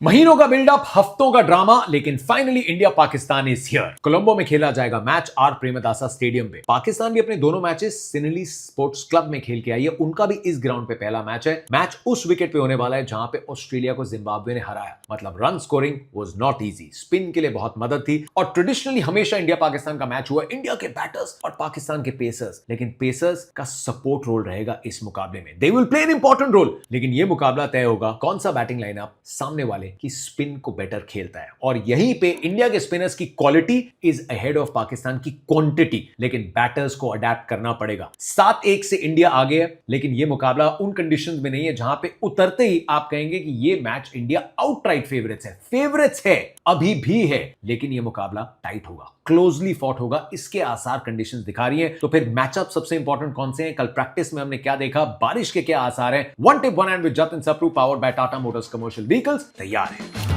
महीनों का बिल्डअप, हफ्तों का ड्रामा, लेकिन finally India Pakistan is here. Colombo में खेला जाएगा मैच आर प्रेमदासा स्टेडियम पे। पाकिस्तान भी अपने दोनों मैचेस सिनेली स्पोर्ट्स क्लब में खेल के आई है। उनका भी इस ग्राउंड पे पहला मैच है। मैच उस विकेट पे होने वाला है जहां पे ऑस्ट्रेलिया को जिम्बाब्वे ने हराया। मतलब run scoring was not easy, spin के लिए बहुत मदद थी और ट्रेडिशनली हमेशा इंडिया पाकिस्तान का मैच हुआ इंडिया के बैटर्स और पाकिस्तान के पेसर्स। लेकिन पेसर्स का सपोर्ट रोल रहेगा इस मुकाबले में। They will play an important role. लेकिन यह मुकाबला तय होगा कौन सा बैटिंग लाइनअप सामने वाले की स्पिन को बेटर खेलता है। और यहीं पे इंडिया के स्पिनर्स की quality is ahead of Pakistan की क्वांटिटी। लेकिन बैटर्स को अडेप्ट करना पड़ेगा। 7-1 से इंडिया आगे है, लेकिन यह मुकाबला उन कंडीशंस में नहीं है जहां पे उतरते ही आप कहेंगे कि यह मैच इंडिया आउटराइट फेवरेट्स है, अभी भी है। लेकिन यह मुकाबला टाइट होगा, क्लोजली फॉट होगा, इसके आसार कंडीशंस दिखा रही हैं। तो फिर मैचअप सबसे इंपॉर्टेंट कौन से हैं? कल प्रैक्टिस में हमने क्या देखा, बारिश के क्या आसार हैं? One tip one hand with Jatin Sapru, powered by Tata motors commercial vehicles, तैयार है।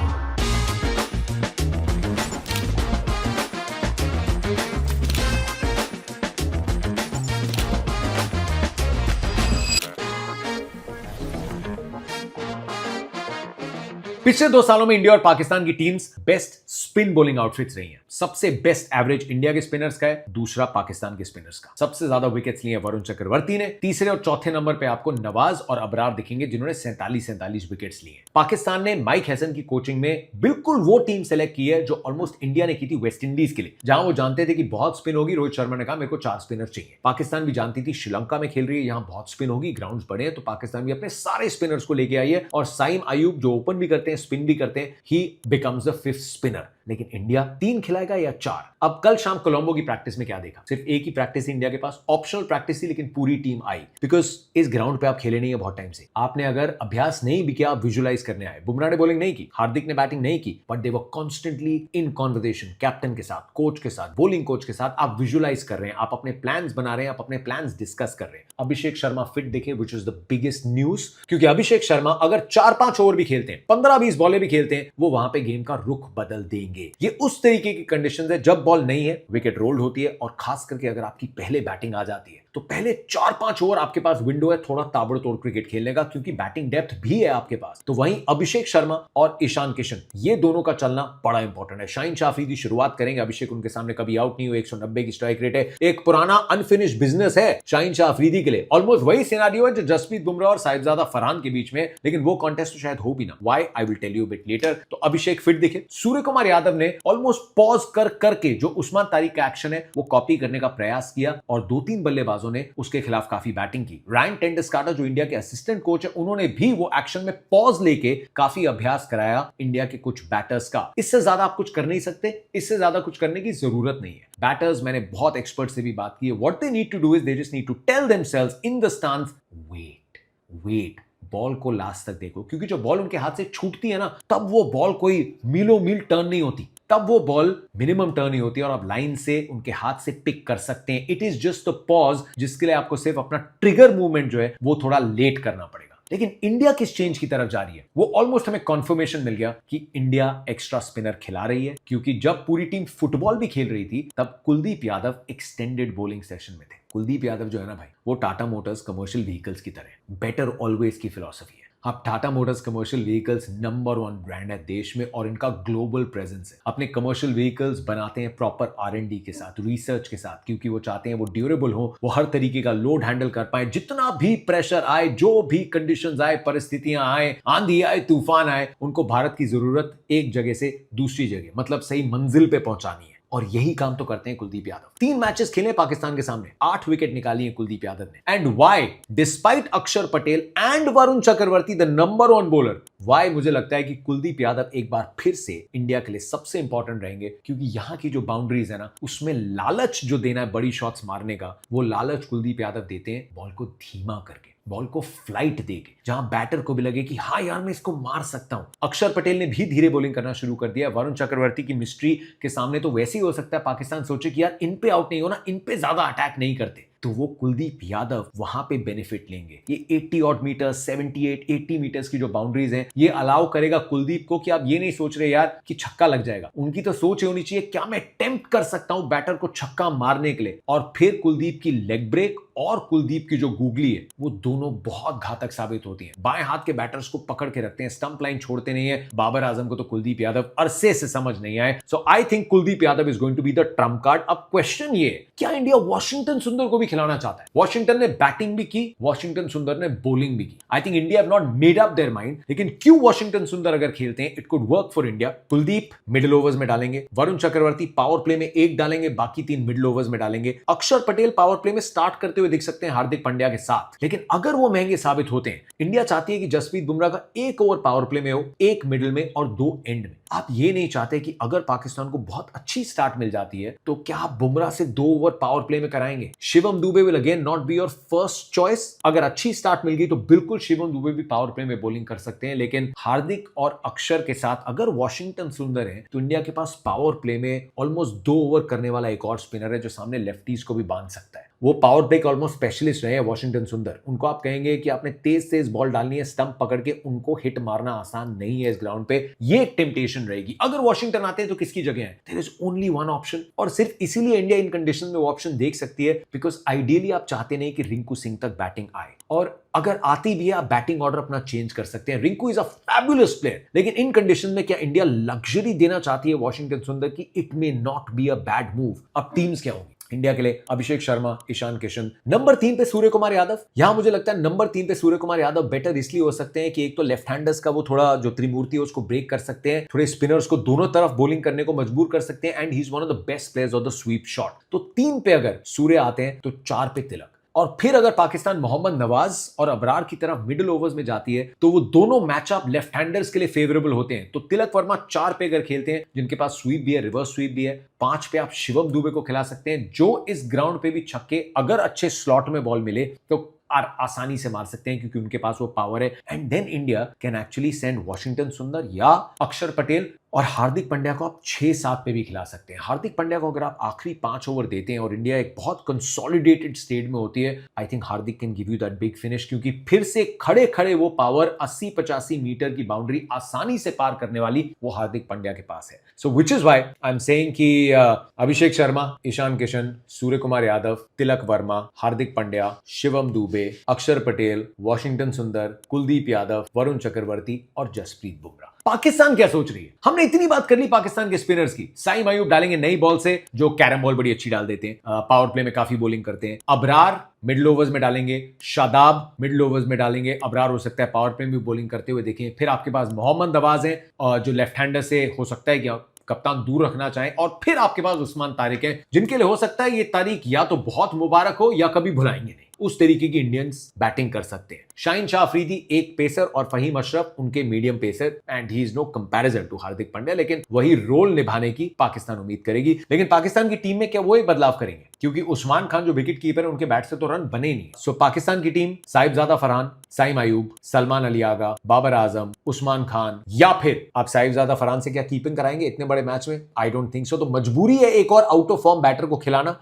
पिछले 2 सालों में इंडिया और पाकिस्तान की teams best spin bowling outfits रही हैं। सबसे बेस्ट एवरेज इंडिया के स्पिनर्स का है, दूसरा पाकिस्तान के स्पिनर्स का। सबसे ज्यादा विकेट्स लिए वरुण चक्रवर्ती ने, तीसरे और चौथे नंबर पे आपको नवाज और अबरार दिखेंगे जिन्होंने 47 विकेट्स लिए। पाकिस्तान ने माइक हैसन की कोचिंग में बिल्कुल वो टीम सेलेक्ट की है जो ऑलमोस्ट इंडिया ने की थी वेस्ट इंडीज के लिए, जहां वो जानते थे कि बहुत स्पिन होगी। रोहित शर्मा ने कहा मेरे को 4 स्पिनर चाहिए। पाकिस्तान भी जानती थी श्रीलंका में खेल रही है, यहां बहुत स्पिन होगी, ग्राउंड्स बड़े हैं, तो पाकिस्तान भी अपने सारे स्पिनर्स को लेके आई है। और साइम अयूब जो ओपन भी करते हैं, स्पिन भी करते हैं, ही बिकम्स द 5th स्पिनर। लेकिन इंडिया 3 खिलाएगा या 4? अब कल शाम कोलंबो की प्रैक्टिस में क्या देखा? सिर्फ एक ही प्रैक्टिस थी इंडिया के पास, ऑप्शनल प्रैक्टिस थी, लेकिन पूरी टीम आई। बिकॉज इस ग्राउंड पे आप खेले नहीं है बहुत टाइम से। आपने अगर अभ्यास नहीं भी किया, आप विजुअलाइज करने आए। बुमराह ने बॉलिंग नहीं की, हार्दिक ने बैटिंग नहीं की, but they were constantly in conversation captain के साथ, कोच के साथ, बॉलिंग कोच के साथ। आप विजुअलाइज कर रहे हैं, आप अपने प्लान्स बना रहे हैं, आप अपने प्लान्स डिस्कस कर रहे हैं। अभिषेक शर्मा फिट दिखे, which is the biggest news, क्योंकि अभिषेक शर्मा अगर 4-5 ओवर भी खेलते हैं, 15-20 बॉलें भी खेलते हैं, वो वहां पे गेम का रुख बदल देंगे। ये उस तरीके की कंडीशंस है जब बॉल नहीं है, विकेट रोल्ड होती है, और खास करके अगर आपकी पहले बैटिंग आ जाती है तो पहले 4-5 ओवर आपके पास विंडो है थोड़ा ताबड़तोड़ क्रिकेट खेलने का, क्योंकि बैटिंग डेप्थ भी है आपके पास। तो वहीं अभिषेक शर्मा और ईशान किशन, ये दोनों का चलना बड़ा इंपॉर्टेंट है। शाहीन शाह अफरीदी शुरुआत करेंगे, अभिषेक उनके सामने कभी आउट नहीं हुए, 190 की स्ट्राइक रेट है। एक पुराना अनफिनिश्ड बिजनेस है शाहीन शाह अफरीदी के लिए। ऑलमोस्ट वही सिनेरियो है जो जसप्रीत बुमराह और साहिबजादा फरहान के बीच में, लेकिन वो कॉन्टेस्ट तो शायद हो भी ना। Why, I will tell you bit later. तो अभिषेक फिट दिखे। सूर्य कुमार यादव ने ऑलमोस्ट पॉज करके जो उस्मान तारिक का एक्शन है वो कॉपी करने का प्रयास किया, और 2-3 बल्लेबाजों ने उसके खिलाफ काफी बैटिंग की। रायन टेंडुलकर जो इंडिया के असिस्टेंट कोच है, उन्होंने भी वो एक्शन में पॉज लेके काफी अभ्यास कराया इंडिया के कुछ बैटर्स का। इससे ज्यादा आप कुछ कर नहीं सकते, इससे ज्यादा कुछ करने की जरूरत नहीं है। बैटर्स, मैंने बहुत एक्सपर्ट से भी बात की है, what they need to do is they just need to tell themselves in the stance, wait, ball को लास्ट तक देखो, क्योंकि जो बॉल उनके हाथ से छूटती है ना, तब वो बॉल कोई मीलों मील टर्न नहीं होती, तब वो बॉल मिनिमम टर्न ही होती है और आप लाइन से उनके हाथ से पिक कर सकते हैं। It is just a pause, जिसके लिए आपको सिर्फ अपना ट्रिगर मूवमेंट जो है वो थोड़ा लेट करना पड़ेगा। लेकिन इंडिया किस चेंज की तरफ जा रही है, वो ऑलमोस्ट हमें कॉन्फर्मेशन मिल गया कि इंडिया एक्स्ट्रा स्पिनर खिला रही है। क्योंकि जब पूरी टीम फुटबॉल भी खेल रही थी, तब Kuldeep Yadav extended bowling session में थे। कुलदीप यादव जो है ना भाई, वो टाटा मोटर्स कमर्शियल व्हीकल्स की तरह बेटर ऑलवेज की फिलॉसफी है। अब Tata motors commercial vehicles number 1 brand है देश में, और इनका ग्लोबल प्रेजेंस है। अपने कमर्शियल व्हीकल्स बनाते हैं प्रॉपर R&D के साथ, रिसर्च के साथ, क्योंकि वो चाहते हैं वो ड्यूरेबल हो, वो हर तरीके का लोड हैंडल कर पाए। जितना भी प्रेशर आए, जो भी कंडीशंस आए, परिस्थितियां आए, आंधी आए, तूफान आए, उनको भारत की जरूरत एक जगह से दूसरी जगह, मतलब सही मंजिल पे पहुंचानी है। और यही काम तो करते हैं कुलदीप यादव। 3 मैचेस खेले पाकिस्तान के सामने, 8 विकेट निकाली है कुलदीप यादव ने। And why, despite Axar Patel and Varun Chakravarthy the number 1 bowler, why मुझे लगता है कि कुलदीप यादव एक बार फिर से इंडिया के लिए सबसे इंपॉर्टेंट रहेंगे। क्योंकि यहां की जो बाउंड्रीज है ना, उसमें लालच जो देना है बड़ी शॉट्स मारने का, वो लालच कुलदीप यादव देते हैं बॉल को धीमा करके, बॉल को फ्लाइट देके, जहां बैटर को भी लगे कि हाँ यार मैं इसको मार सकता हूं। अक्षर पटेल ने भी धीरे बॉलिंग करना शुरू कर दिया। वरुण चक्रवर्ती की मिस्ट्री के सामने तो वैसे ही हो सकता है पाकिस्तान सोचे कि यार इन पे आउट नहीं होना, इन पे ज्यादा अटैक नहीं करते। तो वो कुलदीप यादव वहां पे बेनिफिट लेंगे। ये 80 ऑड मीटर, 78, 80 मीटर्स की जो बाउंड्रीज हैं, ये अलाउ करेगा कुलदीप को कि आप ये नहीं सोच रहे यार कि छक्का लग जाएगा। उनकी तो सोच होनी चाहिए क्या मैं अटेम्प्ट कर सकता हूं बैटर को छक्का मारने के लिए। और फिर कुलदीप की लेग ब्रेक और कुलदीप की जो गूगली है वो दोनों बहुत घातक साबित होती है। बाएं हाथ के बैटर्स को पकड़ के रखते हैं, स्टंप लाइन छोड़ते नहीं है। बाबर आजम को तो कुलदीप यादव अरसे से समझ नहीं आए। So I think Kuldeep Yadav is going to be the trump card. अब क्वेश्चन ये, क्या इंडिया वॉशिंगटन सुंदर को भी खिलाना चाहता है? वॉशिंगटन ने बैटिंग भी की, वॉशिंगटन सुंदर ने बॉलिंग भी की। आई think India have not made up their mind, लेकिन क्यों वॉशिंगटन सुंदर अगर खेलते हैं, it could work for India. Kuldeep middle overs में डालेंगे, वरुण चक्रवर्ती पावर प्ले में एक डालेंगे, बाकी 3 मिडिल ओवर्स में डालेंगे। अक्षर पटेल पावर प्ले में स्टार्ट करते हुए दिख सकते हैं हार्दिक पांड्या के साथ, लेकिन अगर वो महंगे साबित होते हैं, इंडिया चाहती है कि जसप्रीत बुमराह का 1 ओवर पावर प्ले में हो, 1 मिडिल में और 2 एंड में। आप ये नहीं चाहते कि अगर पाकिस्तान को बहुत अच्छी स्टार्ट मिल जाती है तो क्या आप बुमराह से 2 ओवर पावर प्ले में कराएंगे? Shivam Dubey will again not be your first choice. अगर अच्छी स्टार्ट मिल गई तो बिल्कुल शिवम दुबे भी पावर प्ले में बॉलिंग कर सकते हैं, लेकिन हार्दिक और अक्षर के साथ अगर वॉशिंगटन सुंदर है तो इंडिया के पास पावर प्ले में ऑलमोस्ट 2 ओवर करने वाला एक और स्पिनर है जो सामने लेफ्टीज को भी बांध सकता है। वो पावर प्ले के ऑलमोस्ट स्पेशलिस्ट रहे हैं वॉशिंगटन सुंदर। उनको आप कहेंगे कि आपने तेज तेज बॉल डालनी है, स्टंप पकड़ के उनको हिट मारना आसान नहीं है इस ग्राउंड पे। ये एक टेम्पटेशन रहेगी। अगर वॉशिंगटन आते हैं तो किसकी जगह है? There is only one option, और सिर्फ इसीलिए इंडिया इन कंडीशन में वो ऑप्शन देख सकती है बिकॉज आइडियली आप चाहते नहीं कि रिंकू सिंह तक बैटिंग आए, और अगर आती भी है आप बैटिंग ऑर्डर अपना चेंज कर सकते हैं। Rinku is a fabulous player, लेकिन इन कंडीशन में क्या इंडिया लग्जरी देना चाहती है वॉशिंगटन सुंदर की? It may not be a bad move. अब टीम्स क्या होंगी इंडिया के लिए? अभिषेक शर्मा, ईशान किशन। नंबर 3 पे सूर्य कुमार यादव। यहां मुझे लगता है नंबर 3 पे सूर्य कुमार यादव बेटर इसलिए हो सकते हैं कि एक तो लेफ्ट हैंडर्स का वो थोड़ा जो त्रिमूर्ति है उसको ब्रेक कर सकते हैं, थोड़े स्पिनर्स को दोनों तरफ बॉलिंग करने को मजबूर कर सकते हैं, and he is one of the best players of the sweep shot. तो 3 पे अगर सूर्य आते हैं तो 4 पे तिलक, और फिर अगर पाकिस्तान मोहम्मद नवाज और अबरार की तरफ मिडिल ओवर्स में जाती है तो वो दोनों मैचअप लेफ्ट हैंडर्स के लिए फेवरेबल होते हैं। तो तिलक वर्मा 4 पे अगर खेलते हैं, जिनके पास स्वीप भी है, रिवर्स स्वीप भी है। 5 पे आप शिवम दुबे को खिला सकते हैं जो इस ग्राउंड पे भी छक्के अगर अच्छे स्लॉट में बॉल मिले तो आसानी से मार सकते हैं क्योंकि उनके पास वो पावर है। And then India can actually send Washington Sundar या अक्षर पटेल, और हार्दिक पांड्या को आप 6-7 पे भी खिला सकते हैं। हार्दिक पांड्या को अगर आप आखिरी 5 ओवर देते हैं और इंडिया एक बहुत कंसोलिडेटेड स्टेट में होती है, I think Hardik can give you that big finish, क्योंकि फिर से खड़े खड़े वो पावर 80-85 मीटर की बाउंड्री आसानी से पार करने वाली वो हार्दिक पांड्या के पास है। So which is why I am saying कि अभिषेक शर्मा, ईशान किशन, सूर्य कुमार यादव, तिलक वर्मा, हार्दिक पांड्या, शिवम दुबे, अक्षर पटेल, वॉशिंगटन सुंदर, कुलदीप यादव, वरुण चक्रवर्ती और जसप्रीत बुमराह। पाकिस्तान क्या सोच रही है? हमने इतनी बात कर ली पाकिस्तान के स्पिनर्स की। साइम अयूब डालेंगे नई बॉल से, जो कैरम बॉल बड़ी अच्छी डाल देते हैं, पावर प्ले में काफी बॉलिंग करते हैं। अबरार मिडिल ओवर्स में डालेंगे, शादाब मिडिल ओवर्स में डालेंगे। अबरार हो सकता है पावर प्ले में भी बॉलिंग करते हुए देखें। फिर आपके पास मोहम्मद नवाज है जो लेफ्ट हैंडर से हो सकता है कि कप्तान दूर रखना चाहें, और फिर आपके पास उस्मान तारिक है जिनके लिए हो सकता है ये तारीख या तो बहुत मुबारक हो या कभी भुलाएंगे नहीं। उस तरीके की इंडियंस बैटिंग कर सकते हैं। शाहीन शाह अफरीदी एक पेसर और फहीम अशरफ उनके medium pacer, and he is no comparison to Hardik Pandya, लेकिन वही रोल निभाने की पाकिस्तान उम्मीद करेगी। लेकिन पाकिस्तान की टीम में क्या वो एक बदलाव करेंगे? क्योंकि उस्मान खान जो विकेट कीपर है उनके बैट से तो रन बने नहीं। सो पाकिस्तान की टीम साहिबजादा फरहान, साइम अयूब, सलमान अली आगा, बाबर आजम, उस्मान खान, या फिर आप साहिबजादा फरहान से क्या कीपिंग कराएंगे इतने बड़े मैच में? I don't think so. तो मजबूरी है एक और आउट ऑफ फॉर्म बैटर को खिलाना।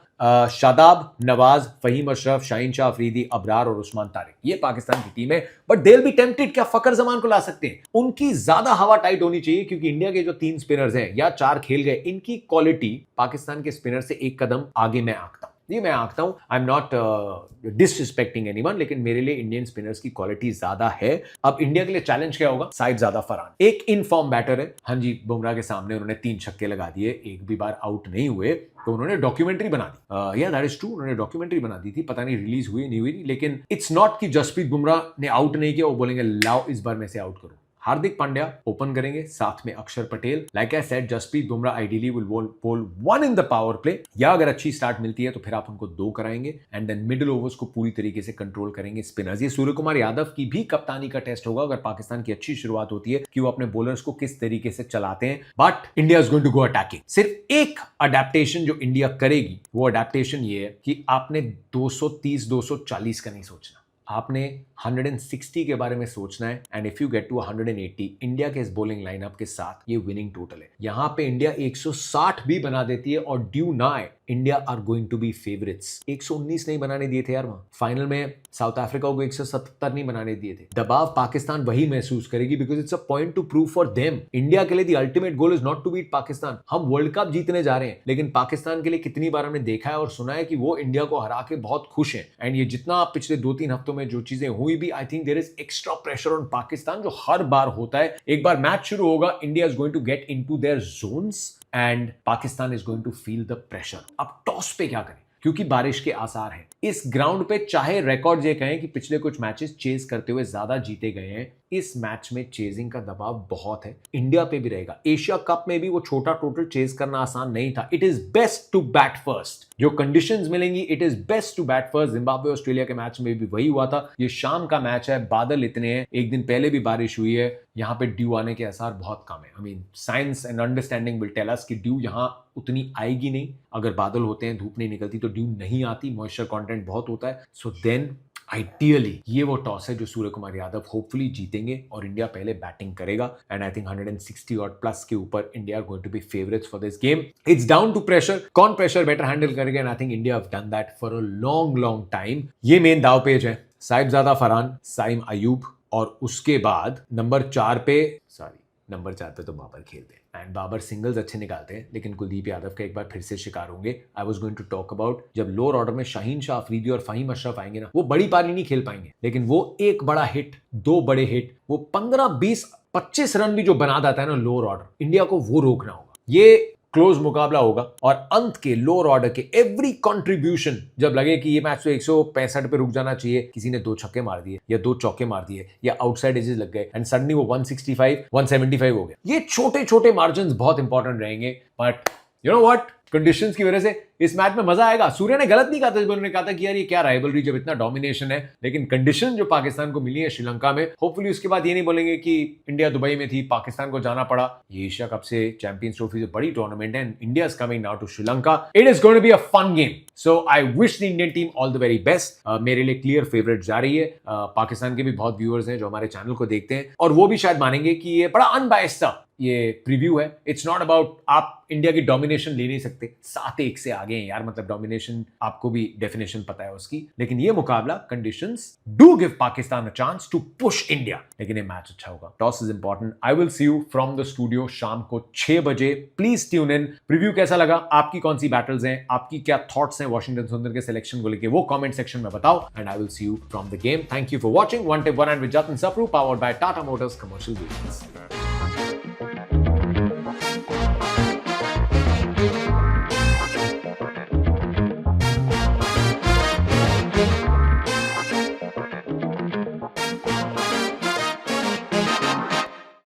शादाब, नवाज, फहीम अशरफ, शाहीन शाह अफरीदी, अबरार और उस्मान तारिक, ये पाकिस्तान की टीम है। But they will be tempted. क्या फकर जमान को ला सकते हैं? उनकी ज्यादा हवा टाइट होनी चाहिए, क्योंकि इंडिया के जो 3 स्पिनर्स हैं या 4 खेल गए, इनकी क्वालिटी पाकिस्तान के स्पिनर से एक कदम आगे मैं आंकता हूं। ये मैं आंकता हूं, I am not disrespecting anyone, लेकिन मेरे लिए इंडियन स्पिनर्स की क्वालिटी ज्यादा है। अब इंडिया के लिए चैलेंज क्या होगा? साहिबजादा फरहान एक इन फॉर्म बैटर है। हाँ जी, बुमराह के सामने उन्होंने 3 छक्के लगा दिए, एक भी बार आउट नहीं हुए, तो उन्होंने डॉक्यूमेंट्री बना दी। या दैट इज ट्रू, उन्होंने डॉक्यूमेंट्री बना दी थी, पता नहीं रिलीज हुई नहीं हुई, लेकिन इट्स नॉट कि जसप्रीत बुमराह ने आउट नहीं किया वो बोलेंगे लाओ इस बार मैं से आउट करूं। हार्दिक पांड्या ओपन करेंगे, साथ में Axar Patel. Like I said, Jasprit Bumrah ideally will bowl 1 in the power play, या अगर अच्छी स्टार्ट मिलती है तो फिर आप उनको 2 कराएंगे, एंड देन मिडिल ओवर्स को पूरी तरीके से कंट्रोल करेंगे स्पिनर्स। ये सूर्य कुमार यादव की भी कप्तानी का टेस्ट होगा अगर पाकिस्तान की अच्छी शुरुआत होती है कि वो अपने बॉलर्स को किस तरीके से चलाते हैं। But India is going to go attacking. सिर्फ एक अडेप्टेशन जो इंडिया करेगी, वो अडेप्टेशन ये है कि आपने 230-240 का नहीं सोचना, आपने 160 के बारे में सोचना है। And if you get to 180, India के इस बॉलिंग लाइनअप के साथ ये विनिंग टोटल है। यहां पे इंडिया 160 भी बना देती है और ड्यू ना आए India are going to be favourites. 119 नहीं बनाने दिए थे यार वहां फाइनल में, साउथ अफ्रीका को 177 नहीं बनाने दिए थे। दबाव पाकिस्तान वही महसूस करेगी because it's a point to prove for them. India के लिए the ultimate goal is not to beat Pakistan. हम वर्ल्ड कप जीतने जा रहे हैं, लेकिन पाकिस्तान के लिए कितनी बार हमने देखा है और सुना है कि वो इंडिया को हरा के बहुत खुश है। एंड ये जितना पिछले 2-3 हफ्तों में जो चीजें हुई भी, I think there is extra pressure on Pakistan, जो हर बार होता है। एक बार मैच शुरू होगा, India is going to get into their zones and Pakistan is going to feel the pressure. अब टॉस पे क्या करें, क्योंकि बारिश के आसार हैं इस ग्राउंड पे। चाहे रिकॉर्ड ये कहें कि पिछले कुछ मैचेस चेज करते हुए ज्यादा जीते गए हैं, इस मैच में चेजिंग का दबाव बहुत है, इंडिया पे भी रहेगा। एशिया कप में भी वो छोटा टोटल चेज करना आसान नहीं था। It is best to bat first. जो कंडीशंस मिलेंगी, it is best to bat first. Zimbabwe Australia के मैच में भी वही हुआ था। ये शाम का मैच है, बादल इतने हैं, एक दिन पहले भी बारिश हुई है, यहाँ पे ड्यू आने के आसार बहुत कम है। I mean science and understanding will tell us कि ड्यू यहाँ उतनी आएगी नहीं। अगर बादल होते हैं, धूप नहीं निकलती, तो ड्यू नहीं आती, मॉइस्चर कंटेंट बहुत होता है। सो देन आइडियली ये वो टॉस है जो सूर्य कुमार यादव होपफुली जीतेंगे और इंडिया पहले बैटिंग करेगा। एंड आई थिंक 160 और प्लस के ऊपर India going to be favourites for this game. It's down to pressure, कौन प्रेशर बेटर हैंडल करेगा, and I think India have done that for a long time. ये main दाव पेज है, साहिबजादा फरहान, साइम अयूब, और उसके बाद नंबर 4 पे तो बाबर खेलते हैं एंड बाबर सिंगल्स अच्छे निकालते हैं, लेकिन कुलदीप यादव का एक बार फिर से शिकार होंगे। I was going to talk about जब लोअर ऑर्डर में शाहीन शाह अफरीदी और फहीम अशरफ आएंगे ना, वो बड़ी पारी नहीं खेल पाएंगे, लेकिन वो एक बड़ा हिट, 2 बड़े हिट, वो 15, 20, 25 रन भी जो बना देता है ना लोअर ऑर्डर, इंडिया को वो रोकना होगा। ये क्लोज मुकाबला होगा और अंत के लोअर ऑर्डर के एवरी कंट्रीब्यूशन जब लगे कि ये मैच तो 165 पे रुक जाना चाहिए, किसी ने 2 छक्के मार दिए या 2 चौके मार दिए या आउटसाइड एजेस लग गए एंड सडनली वो 165, 175 हो गया। ये छोटे छोटे मार्जिन बहुत इंपॉर्टेंट रहेंगे, but you know what, conditions की वजह से इस मैच में मजा आएगा। सूर्य ने गलत नहीं कहा था जब उन्होंने कहा था कि यार ये क्या राइवलरी जब इतना डोमिनेशन है, लेकिन कंडीशन जो पाकिस्तान को मिली है श्रीलंका में, होपफुली उसके बाद ये नहीं बोलेंगे कि इंडिया दुबई में थी, पाकिस्तान को जाना पड़ा। ये एशिया कप से, चैंपियंस ट्रॉफी से बड़ी टूर्नामेंट है and India is coming now to Sri Lanka. It is going to be a fun game, so I wish the Indian team all the very best. मेरे लिए क्लियर फेवरेट जा रही है। पाकिस्तान के भी बहुत व्यूअर्स हैं जो हमारे चैनल को देखते हैं और वो भी शायद मानेंगे कि ये बड़ा अनबायस्ड था ये प्रीव्यू है। इट्स नॉट अबाउट आप इंडिया की डोमिनेशन ले नहीं सकते, 7-1 से आगे हैं यार, मतलब डोमिनेशन आपको भी डेफिनेशन पता है उसकी, लेकिन ये मुकाबला conditions do give Pakistan a chance to push India, लेकिन ये मैच अच्छा होगा। Toss is important. I will see you from the studio शाम को 6 बजे। Please tune in. प्रीव्यू कैसा लगा, आपकी कौन सी बैटल्स हैं, आपकी क्या थॉट्स हैं वॉशिंगटन सुंदर के सिलेक्शन को लेके, वो कमेंट सेक्शन में बताओ and I will see you from the game. Thank you for watching one tip one and with Jatin Sapru, powered by Tata motors commercial vehicles.